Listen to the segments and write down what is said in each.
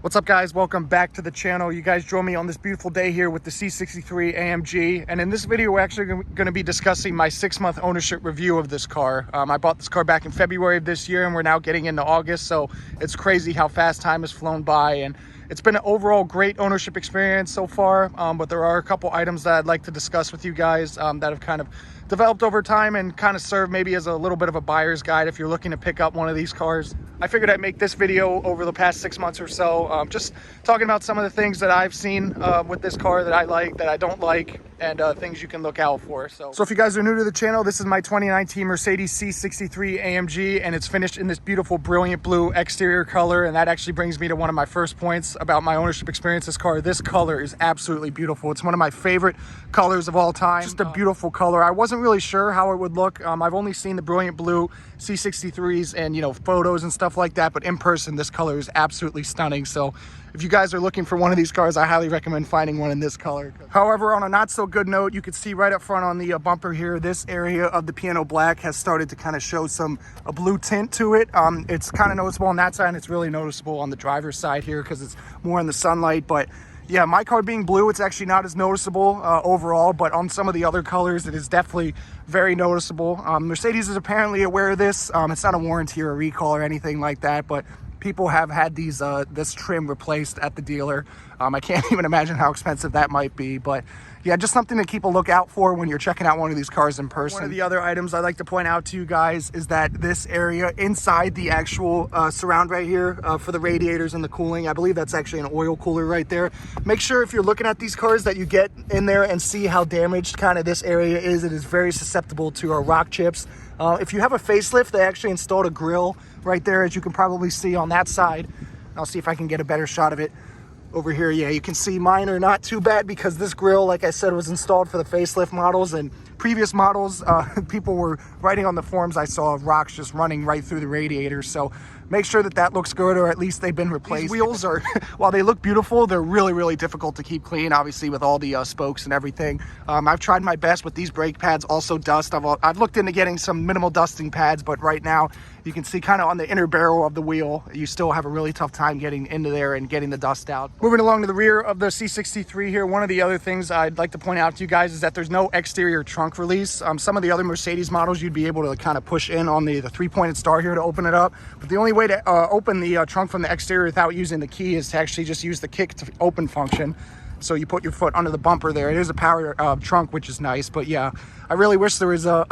What's up, guys? Welcome back to the channel. You guys join me on this beautiful day here with the C63 AMG, and in this video we're actually going to be discussing my 6-month ownership review of this car. I bought this car back in February of this year, and we're now getting into August, so it's crazy how fast time has flown by, and it's been an overall great ownership experience so far, but there are a couple items that I'd like to discuss with you guys that have kind of developed over time and kind of serve maybe as a little bit of a buyer's guide if you're looking to pick up one of these cars. I figured I'd make this video over the past 6 months or so, just talking about some of the things that I've seen with this car that I like, that I don't like, and things you can look out for. So if you guys are new to the channel, this is my 2019 Mercedes C63 AMG, and it's finished in this beautiful, brilliant blue exterior color, and that actually brings me to one of my first points about my ownership experience. This car, this color is absolutely beautiful. It's one of my favorite colors of all time. Just a beautiful color. I wasn't really sure how it would look. I've only seen the brilliant blue C63s and, you know, photos and stuff like that, but in person this color is absolutely stunning. So if you guys are looking for one of these cars, I highly recommend finding one in this color. However, on a not so good note, you can see right up front on the bumper here, this area of the piano black has started to kind of show a blue tint to it. It's kind of noticeable on that side, and it's really noticeable on the driver's side here because it's more in the sunlight. But yeah, my car being blue, it's actually not as noticeable overall, but on some of the other colors, it is definitely very noticeable. Mercedes is apparently aware of this. It's not a warranty or a recall or anything like that, but people have had this trim replaced at the dealer. I can't even imagine how expensive that might be, but yeah, just something to keep a lookout for when you're checking out one of these cars in person. One of the other items I'd like to point out to you guys is that this area inside the actual surround right here for the radiators and the cooling, I believe that's actually an oil cooler right there. Make sure if you're looking at these cars that you get in there and see how damaged kind of this area is. It is very susceptible to rock chips. If you have a facelift, they actually installed a grill right there, as you can probably see on that side. I'll see if I can get a better shot of it over here. Yeah, you can see mine are not too bad because this grill, like I said, was installed for the facelift models, and previous models, people were writing on the forums I saw of rocks just running right through the radiator. So make sure that that looks good, or at least they've been replaced. These wheels are, while they look beautiful, they're really difficult to keep clean, obviously, with all the spokes and everything. I've tried my best with these brake pads, also dust. I've looked into getting some minimal dusting pads, but right now you can see kind of on the inner barrel of the wheel, you still have a really tough time getting into there and getting the dust out. Moving along to the rear of the C63 here, one of the other things I'd like to point out to you guys is that there's no exterior trunk release. Some of the other Mercedes models, you'd be able to kind of push in on the three-pointed star here to open it up, but the only way to open the trunk from the exterior without using the key is to actually just use the kick to open function. So you put your foot under the bumper there. It is a power trunk, which is nice, but yeah, I really wish there was an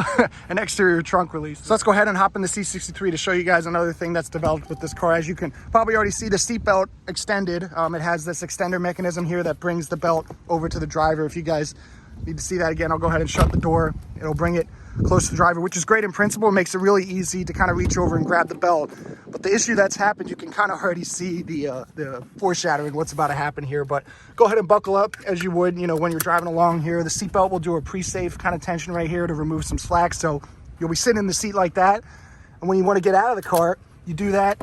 exterior trunk release. So let's go ahead and hop in the C63 to show you guys another thing that's developed with this car. As you can probably already see, the seat belt extended. It has this extender mechanism here that brings the belt over to the driver. If you guys need to see that again, I'll go ahead and shut the door. It'll bring it close to the driver, which is great in principle. It makes it really easy to kind of reach over and grab the belt. But the issue that's happened, you can kind of already see the foreshadowing what's about to happen here. But go ahead and buckle up as you would, you know, when you're driving along here. The seatbelt will do a pre-safe kind of tension right here to remove some slack. So you'll be sitting in the seat like that, and when you want to get out of the car, you do that,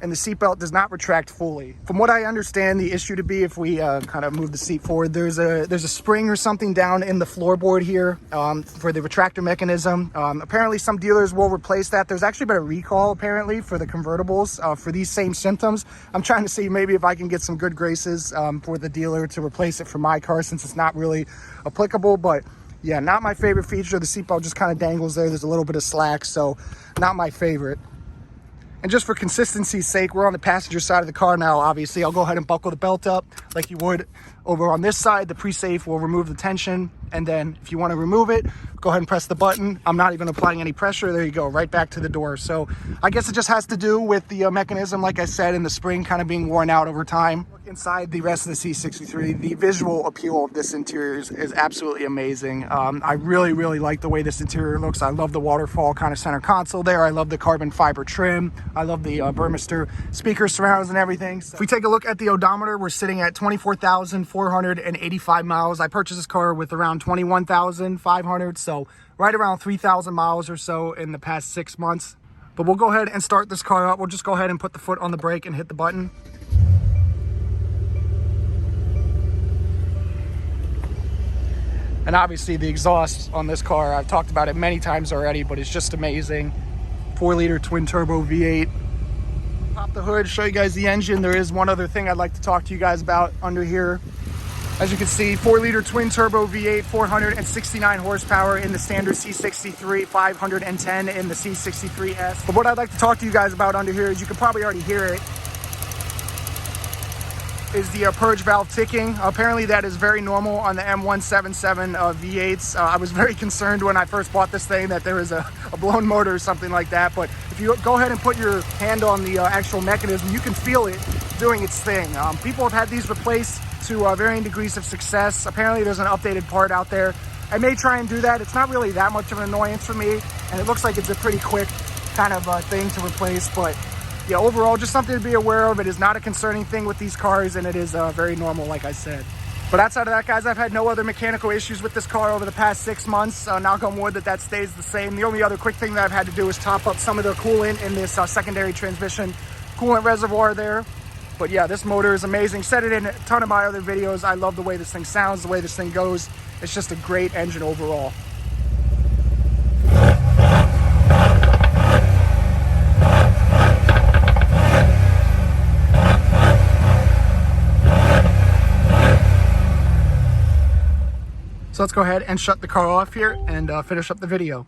and the seatbelt does not retract fully. From what I understand, the issue to be, if we kind of move the seat forward, there's a spring or something down in the floorboard here for the retractor mechanism. Apparently some dealers will replace that. There's actually been a recall apparently for the convertibles for these same symptoms. I'm trying to see maybe if I can get some good graces for the dealer to replace it for my car, since it's not really applicable. But yeah, not my favorite feature. The seatbelt just kind of dangles there. There's a little bit of slack, so not my favorite. And just for consistency's sake, we're on the passenger side of the car now, obviously. I'll go ahead and buckle the belt up like you would over on this side. The pre-safe will remove the tension, and then if you want to remove it, go ahead and press the button. I'm not even applying any pressure. There you go, right back to the door. So I guess it just has to do with the mechanism, like I said, and the spring kind of being worn out over time. Look inside the rest of the C63. The visual appeal of this interior is absolutely amazing. I really like the way this interior looks. I love the waterfall kind of center console there. I love the carbon fiber trim. I love the Burmester speaker surrounds and everything. So if we take a look at the odometer, we're sitting at 24,485 miles. I purchased this car with around 21,500, so right around 3,000 miles or so in the past 6 months. But we'll go ahead and start this car up. We'll just go ahead and put the foot on the brake and hit the button. And obviously the exhaust on this car, I've talked about it many times already, but it's just amazing. 4-liter twin turbo V8. Pop the hood, show you guys the engine. There is one other thing I'd like to talk to you guys about under here. As you can see, 4-liter twin turbo V8, 469 horsepower in the standard C63, 510 in the C63S. But what I'd like to talk to you guys about under here is, you can probably already hear it, is the purge valve ticking. Apparently that is very normal on the M177 V8s. I was very concerned when I first bought this thing that there was a blown motor or something like that. But if you go ahead and put your hand on the actual mechanism, you can feel it doing its thing. People have had these replaced to varying degrees of success. Apparently there's an updated part out there. I may try and do that. It's not really that much of an annoyance for me, and it looks like it's a pretty quick kind of thing to replace. But yeah, overall, just something to be aware of. It is not a concerning thing with these cars, and it is very normal, like I said. But outside of that, guys, I've had no other mechanical issues with this car over the past 6 months. Knock on wood that stays the same. The only other quick thing that I've had to do is top up some of the coolant in this secondary transmission coolant reservoir there. But yeah, this motor is amazing. Said it in a ton of my other videos. I love the way this thing sounds, the way this thing goes. It's just a great engine overall. So let's go ahead and shut the car off here and finish up the video.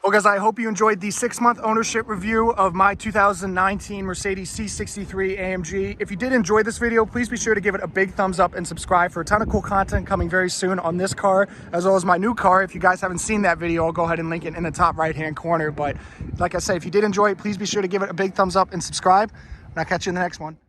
Well, guys, I hope you enjoyed the 6-month ownership review of my 2019 Mercedes C63 AMG. If you did enjoy this video, please be sure to give it a big thumbs up and subscribe for a ton of cool content coming very soon on this car, as well as my new car. If you guys haven't seen that video, I'll go ahead and link it in the top right-hand corner. But like I say, if you did enjoy it, please be sure to give it a big thumbs up and subscribe. And I'll catch you in the next one.